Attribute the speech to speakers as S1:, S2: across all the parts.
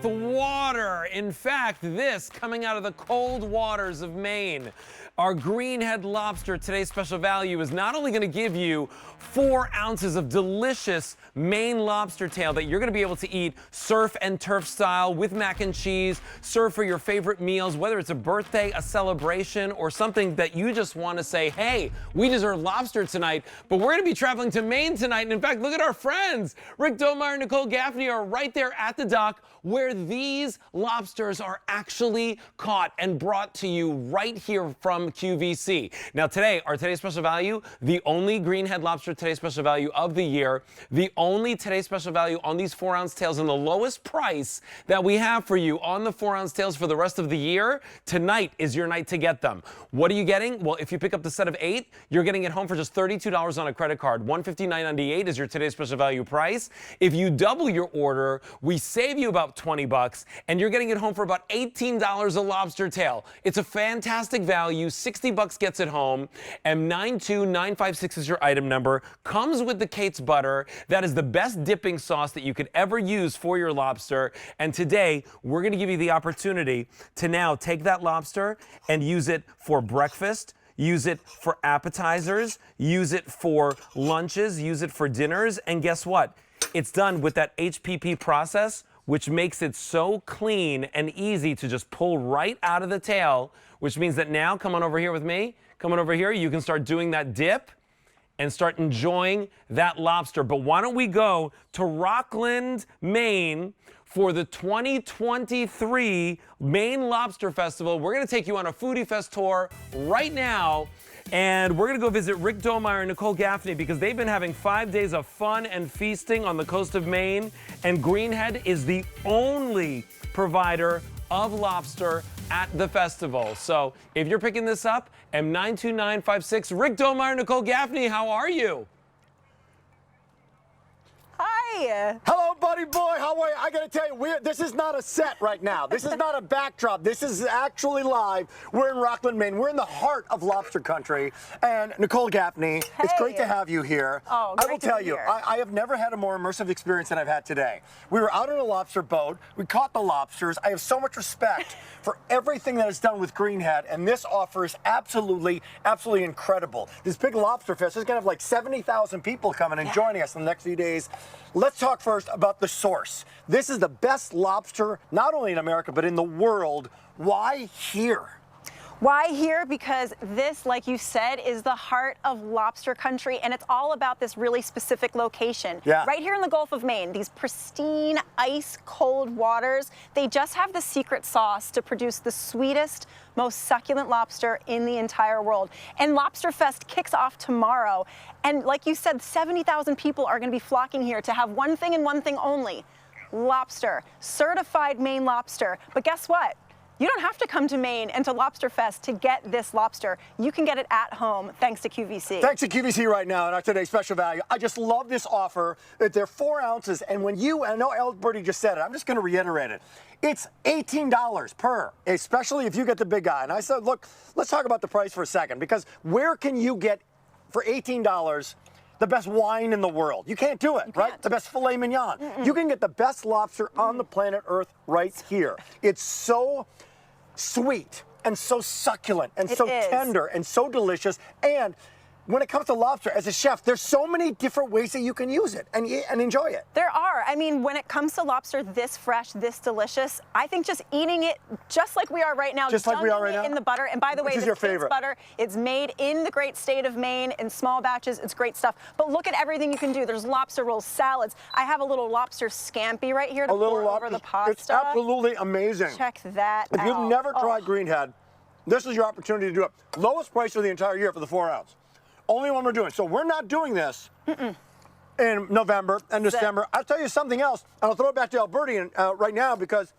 S1: The water. In fact, this coming out of the cold waters of Maine. Our Greenhead lobster, today's special value, is not only going to give you 4 ounces of delicious Maine lobster tail that you're going to be able to eat surf and turf style with mac and cheese, serve for your favorite meals, whether it's a birthday, a celebration, or something that you just want to say, hey, we deserve lobster tonight, but we're going to be traveling to Maine tonight. And in fact, look at our friends. Rick Domeyer and Nicole Gaffney are right there at the dock where these lobsters are actually caught and brought to you right here from QVC. Now today's special value, the only Greenhead lobster today's special value of the year, the only today's special value on these 4-ounce tails, and the lowest price that we have for you on the 4-ounce tails for the rest of the year. Tonight is your night to get them. What are you getting? Well, if you pick up the set of 8, you're getting it home for just $32 on a credit card. $159.98 is your today's special value price. If you double your order, we save you about $20, and you're getting it home for about $18 a lobster tail. It's a fantastic value. $60 gets it home, and 92956 is your item number. Comes with the Kate's butter. That is the best dipping sauce that you could ever use for your lobster. And today, we're going to give you the opportunity to now take that lobster and use it for breakfast, use it for appetizers, use it for lunches, use it for dinners, and guess what? It's done with that HPP process, which makes it so clean and easy to just pull right out of the tail, which means that now, come on over here with me, come on over here, you can start doing that dip and start enjoying that lobster. But why don't we go to Rockland, Maine for the 2023 Maine Lobster Festival. We're gonna take you on a Foodie Fest tour right now, and we're gonna go visit Rick Domeyer and Nicole Gaffney because they've been having 5 days of fun and feasting on the coast of Maine, and Greenhead is the only provider of lobster at the festival. So if you're picking this up, M92956, Rick Domeyer, Nicole Gaffney, how are you?
S2: Hi.
S3: Hello, buddy boy. How are you? I gotta tell you, this is not a set right now. This is not a backdrop. This is actually live. We're in Rockland, Maine. We're in the heart of lobster country. And Nicole Gaffney, it's great to have you here.
S2: Oh,
S3: I
S2: great
S3: will
S2: to
S3: tell
S2: be
S3: you,
S2: here.
S3: I have never had a more immersive experience than I've had today. We were out on a lobster boat. We caught the lobsters. I have so much respect for everything that is done with Greenhead, and this offer is absolutely incredible. This big lobster fest is gonna have like 70,000 people coming and joining us in the next few days. Let's talk first about the source. This is the best lobster, not only in America, but in the world. Why here?
S2: Why here? Because this, like you said, is the heart of lobster country, and it's all about this really specific location.
S3: Yeah.
S2: Right here in the Gulf of Maine, these pristine, ice-cold waters, they just have the secret sauce to produce the sweetest, most succulent lobster in the entire world. And Lobster Fest kicks off tomorrow, and like you said, 70,000 people are going to be flocking here to have one thing and one thing only: lobster, certified Maine lobster. But guess what? You don't have to come to Maine and to Lobster Fest to get this lobster. You can get it at home thanks to QVC.
S3: Thanks to QVC right now and our today's special value. I just love this offer that they're 4 ounces. And when I know Alberti just said it, I'm just going to reiterate it. It's $18 per, especially if you get the big guy. And I said, look, let's talk about the price for a second, because where can you get for $18 the best wine in the world? You can't do it, right? The best filet mignon. You can get the best lobster on the planet Earth right here. It's so sweet and so succulent and so tender and so delicious. And when it comes to lobster, as a chef, there's so many different ways that you can use it and enjoy it.
S2: There are. I mean, when it comes to lobster this fresh, this delicious, I think just eating it just like we are right now,
S3: just like we are right now,
S2: in the butter. And by the way,
S3: this is your favorite
S2: butter. It's made in the great state of Maine in small batches. It's great stuff. But look at everything you can do. There's lobster rolls, salads. I have a little lobster scampi right here to pour over the pasta.
S3: It's absolutely amazing.
S2: Check that out.
S3: If you've never tried Greenhead, this is your opportunity to do it. Lowest price of the entire year for the 4 ounce. Only one we're doing. So we're not doing this in November and December. I'll tell you something else, and I'll throw it back to Alberti right now, because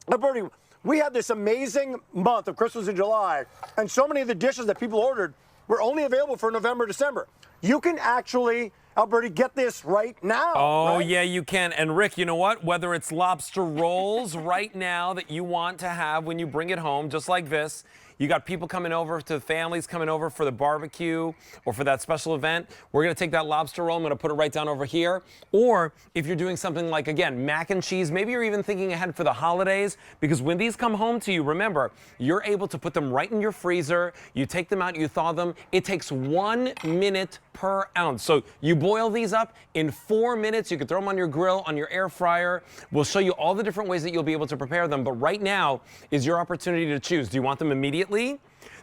S3: Alberti, we had this amazing month of Christmas in July, and so many of the dishes that people ordered were only available for November, December. You can actually, Alberti, get this right now.
S1: Oh,
S3: right?
S1: yeah, you can. And Rick, you know what? Whether it's lobster rolls right now that you want to have when you bring it home, just like this, you got people coming over, to families coming over for the barbecue or for that special event, we're going to take that lobster roll, I'm going to put it right down over here. Or if you're doing something like, again, mac and cheese, maybe you're even thinking ahead for the holidays, because when these come home to you, remember, you're able to put them right in your freezer. You take them out, you thaw them. It takes 1 minute per ounce. So you boil these up in 4 minutes. You can throw them on your grill, on your air fryer. We'll show you all the different ways that you'll be able to prepare them. But right now is your opportunity to choose. Do you want them immediately?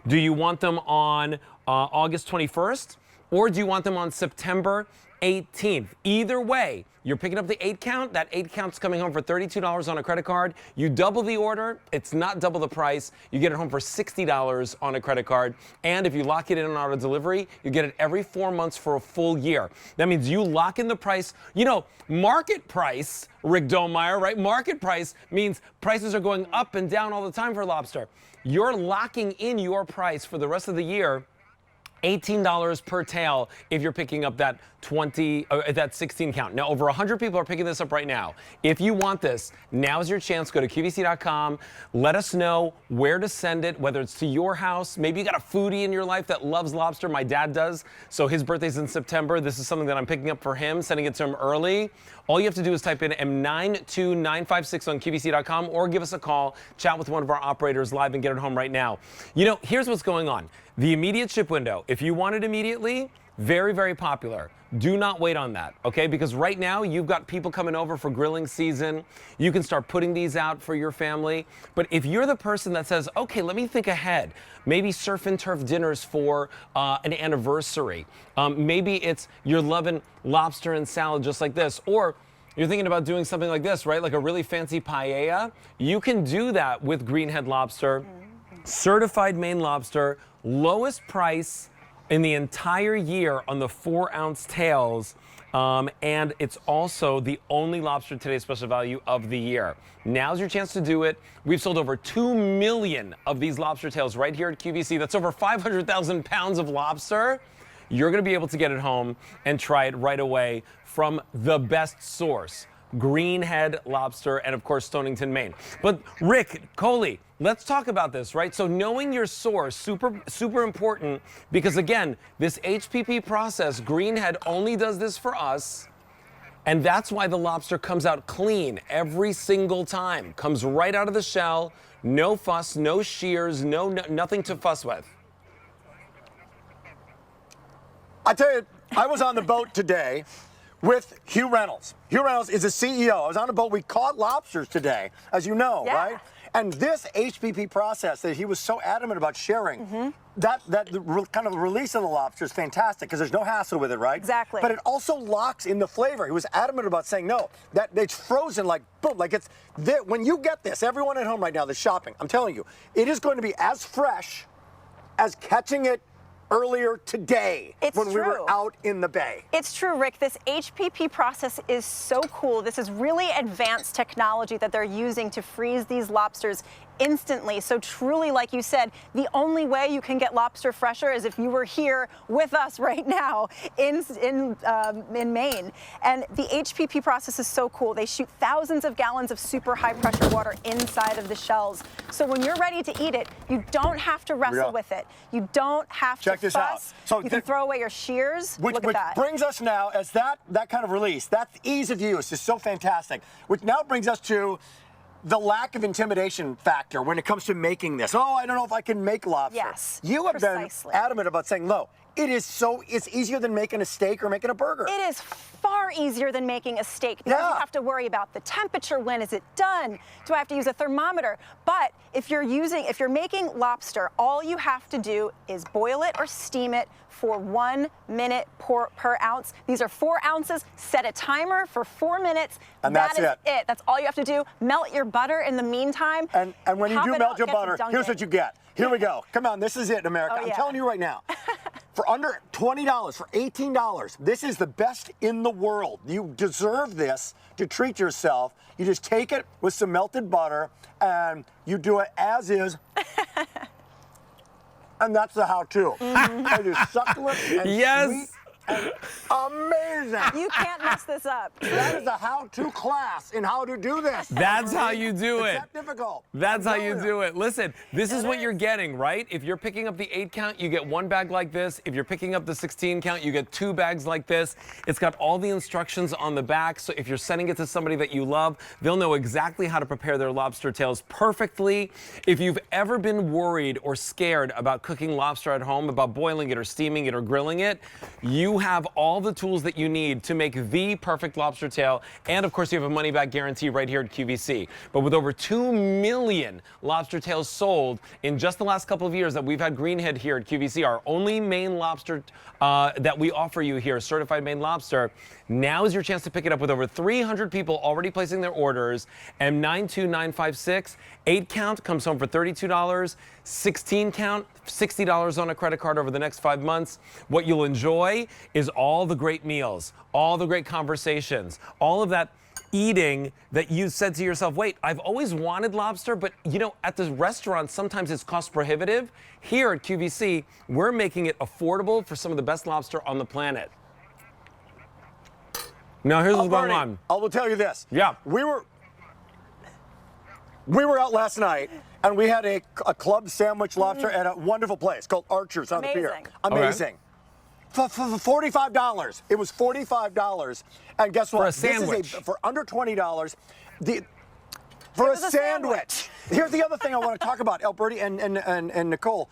S1: Do you want them on August 21st? Or do you want them on September 18th? Either way, you're picking up the 8 count. That 8 count's coming home for $32 on a credit card. You double the order, it's not double the price. You get it home for $60 on a credit card. And if you lock it in on auto delivery, you get it every 4 months for a full year. That means you lock in the price. You know, market price, Rick Domeyer, right? Market price means prices are going up and down all the time for lobster. You're locking in your price for the rest of the year. $18 per tail if you're picking up that 16 count. Now, over 100 people are picking this up right now. If you want this, now's your chance. Go to QVC.com. Let us know where to send it, whether it's to your house. Maybe you got a foodie in your life that loves lobster. My dad does. So his birthday's in September. This is something that I'm picking up for him, sending it to him early. All you have to do is type in M92956 on QVC.com or give us a call, chat with one of our operators live and get it home right now. You know, here's what's going on. The immediate ship window, if you want it immediately, very, very popular. Do not wait on that, okay? Because right now you've got people coming over for grilling season. You can start putting these out for your family. But if you're the person that says, okay, let me think ahead, maybe surf and turf dinners for an anniversary. Maybe it's you're loving lobster and salad just like this. Or you're thinking about doing something like this, right? Like a really fancy paella. You can do that with Greenhead Lobster. Certified Maine Lobster, lowest price in the entire year on the 4-ounce tails. And it's also the only Lobster Today special value of the year. Now's your chance to do it. We've sold over 2 million of these lobster tails right here at QVC. That's over 500,000 pounds of lobster. You're going to be able to get it home and try it right away from the best source, Greenhead Lobster, and of course, Stonington, Maine. But Rick, Coley, let's talk about this, right? So knowing your source, super important, because again, this HPP process, Greenhead only does this for us, and that's why the lobster comes out clean every single time. Comes right out of the shell, no fuss, no shears, nothing to fuss with.
S3: I tell you, I was on the boat today with Hugh Reynolds. Hugh Reynolds is a CEO. I was on a boat. We caught lobsters today, as you know,
S2: Yeah.
S3: right? And this HPP process that he was so adamant about sharing, that kind of release of the lobster is fantastic because there's no hassle with it, right?
S2: Exactly.
S3: But it also locks in the flavor. He was adamant about saying, no, that it's frozen like, boom, like it's there. When you get this, everyone at home right now that's shopping, I'm telling you, it is going to be as fresh as catching it earlier today when we were out in the bay.
S2: It's true, Rick. This HPP process is so cool. This is really advanced technology that they're using to freeze these lobsters instantly. So truly, like you said, the only way you can get lobster fresher is if you were here with us right now in Maine. And the HPP process is so cool. They shoot thousands of gallons of super high pressure water inside of the shells. So when you're ready to eat it, you don't have to wrestle with it. You don't have to
S3: this out.
S2: fuss.
S3: So
S2: you can throw away your shears.
S3: Which
S2: Look at that.
S3: brings us now, as that kind of release, that ease of use is so fantastic, which now brings us to the lack of intimidation factor when it comes to making this. Oh, I don't know if I can make lobster.
S2: Yes,
S3: you have
S2: precisely.
S3: been adamant about saying, no, it's easier than making a steak or making a burger.
S2: It is far easier than making a steak because you have to worry about the temperature. When is it done? Do I have to use a thermometer? But if you're making lobster, all you have to do is boil it or steam it for 1 minute per ounce. These are 4 ounces. Set a timer for 4 minutes.
S3: And that's
S2: it. That's all you have to do. Melt your butter in the meantime.
S3: And when you do melt your butter, here's what you get. Here we go. Come on, this is it in America. I'm telling you right now. For under $20, for $18, this is the best in the world. You deserve this to treat yourself. You just take it with some melted butter and you do it as is. And that's the how-to. It is succulent and sweet Amazing.
S2: You can't mess this up.
S3: That is a how-to class in how to do this.
S1: That's how you do it.
S3: It's that difficult.
S1: That's how you do it. Listen, this is what
S2: is.
S1: you're getting, right? If you're picking up the 8 count, you get 1 bag like this. If you're picking up the 16 count, you get 2 bags like this. It's got all the instructions on the back, so if you're sending it to somebody that you love, they'll know exactly how to prepare their lobster tails perfectly. If you've ever been worried or scared about cooking lobster at home, about boiling it or steaming it or grilling it, you have all the tools that you need to make the perfect lobster tail. And of course, you have a money-back guarantee right here at QVC. But with over 2 million lobster tails sold in just the last couple of years that we've had Greenhead here at QVC, our only Maine lobster that we offer you here, certified Maine lobster, now is your chance to pick it up with over 300 people already placing their orders. M92956, 8 count comes home for $32, 16 count, $60 on a credit card over the next 5 months. What you'll enjoy is all the great meals, all the great conversations, all of that eating that you said to yourself, wait, I've always wanted lobster, but you know, at the restaurant, sometimes it's cost prohibitive. Here at QVC, we're making it affordable for some of the best lobster on the planet. Now, here's what's going on.
S3: I will tell you this.
S1: Yeah.
S3: We were out last night, and we had a club sandwich lobster at a wonderful place called Archer's on the pier. Amazing. For $45. It was $45. And guess what?
S1: For a sandwich.
S3: This is for under $20. For a sandwich. Here's the other thing I want to talk about, Alberti and Nicole.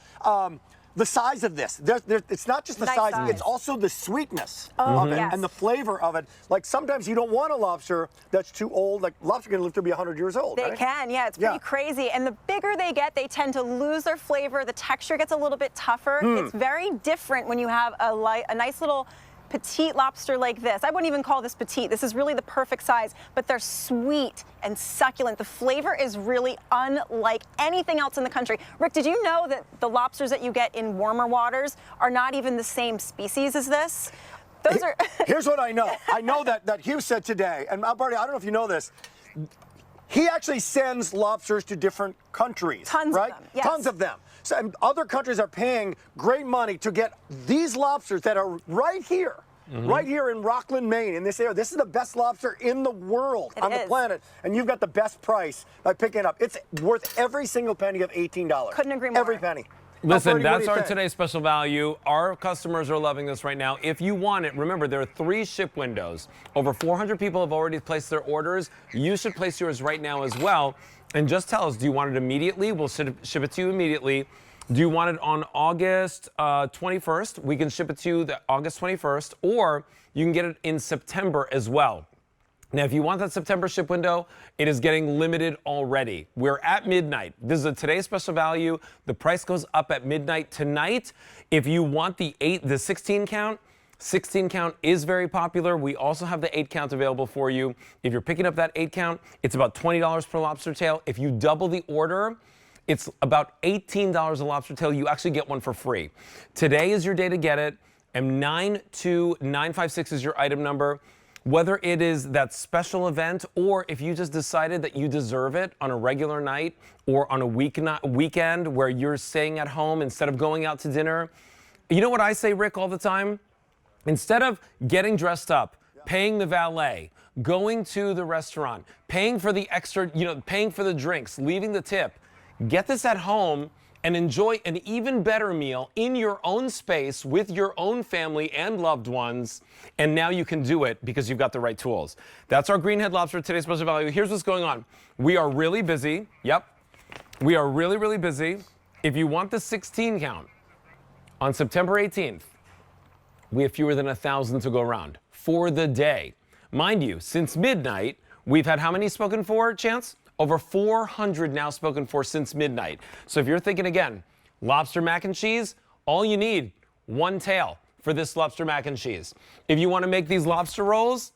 S3: The size of this. It's not just the size, it's also the sweetness of it and the flavor of it. Like sometimes you don't want a lobster that's too old. Like lobster can live to be 100 years old.
S2: They can, yeah. It's pretty crazy. And the bigger they get, they tend to lose their flavor. The texture gets a little bit tougher. It's very different when you have a nice little petite lobster like this. I wouldn't even call this petite. This is really the perfect size, but they're sweet and succulent. The flavor is really unlike anything else in the country. Rick, did you know that the lobsters that you get in warmer waters are not even the same species as this? Those are.
S3: Here's what I know. I know that Hugh said today, and Alberti, I don't know if you know this, he actually sends lobsters to different countries.
S2: Tons
S3: right?
S2: of them, yes.
S3: Tons of them. So, and other countries are paying great money to get these lobsters that are right here. Right here in Rockland, Maine, in this area. This is the best lobster in the world, on the planet. And you've got the best price by picking it up. It's worth every single penny of $18.
S2: Couldn't agree more.
S3: Every penny.
S1: Listen,
S3: Alberti,
S1: that's our today's special value. Our customers are loving this right now. If you want it, remember, there are 3 ship windows. Over 400 people have already placed their orders. You should place yours right now as well. And just tell us, do you want it immediately? We'll ship it to you immediately. Do you want it on August 21st? We can ship it to you August 21st, or you can get it in September as well. Now, if you want that September ship window, it is getting limited already. We're at midnight. This is a today's special value. The price goes up at midnight tonight. If you want the 16 count, 16 count is very popular. We also have the 8 count available for you. If you're picking up that 8 count, it's about $20 per lobster tail. If you double the order, it's about $18 a lobster tail. You actually get one for free. Today is your day to get it. M92956 is your item number. Whether it is that special event or if you just decided that you deserve it on a regular night or on a weekend where you're staying at home instead of going out to dinner. You know what I say, Rick, all the time? Instead of getting dressed up, paying the valet, going to the restaurant, paying for the extra, paying for the drinks, leaving the tip, get this at home and enjoy an even better meal in your own space with your own family and loved ones. And now you can do it because you've got the right tools. That's our Greenhead Lobster today's special value. Here's what's going on. We are really busy. Yep. We are really, really busy. If you want the 16 count on September 18th, we have fewer than 1,000 to go around for the day. Mind you, since midnight, we've had how many spoken for, Chance? Over 400 now spoken for since midnight. So if you're thinking again, lobster mac and cheese, all you need, 1 tail for this lobster mac and cheese. If you want to make these lobster rolls,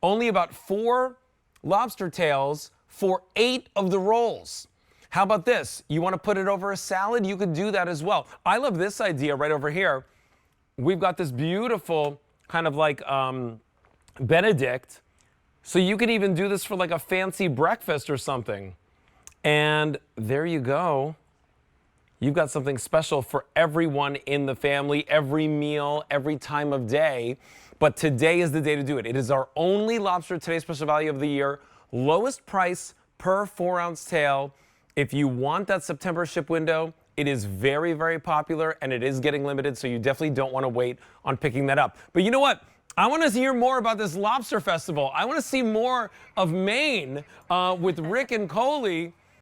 S1: only about 4 lobster tails for 8 of the rolls. How about this? You want to put it over a salad? You could do that as well. I love this idea right over here. We've got this beautiful kind of like Benedict. So you can even do this for like a fancy breakfast or something. And there you go. you've got something special for everyone in the family, every meal, every time of day. But today is the day to do it. It is our only Lobster Today special value of the year. Lowest price per 4-ounce tail. If you want that September ship window, it is very, very popular and it is getting limited, so you definitely don't want to wait on picking that up. But you know what? I want to hear more about this lobster festival. I want to see more of Maine with Rick and Coley.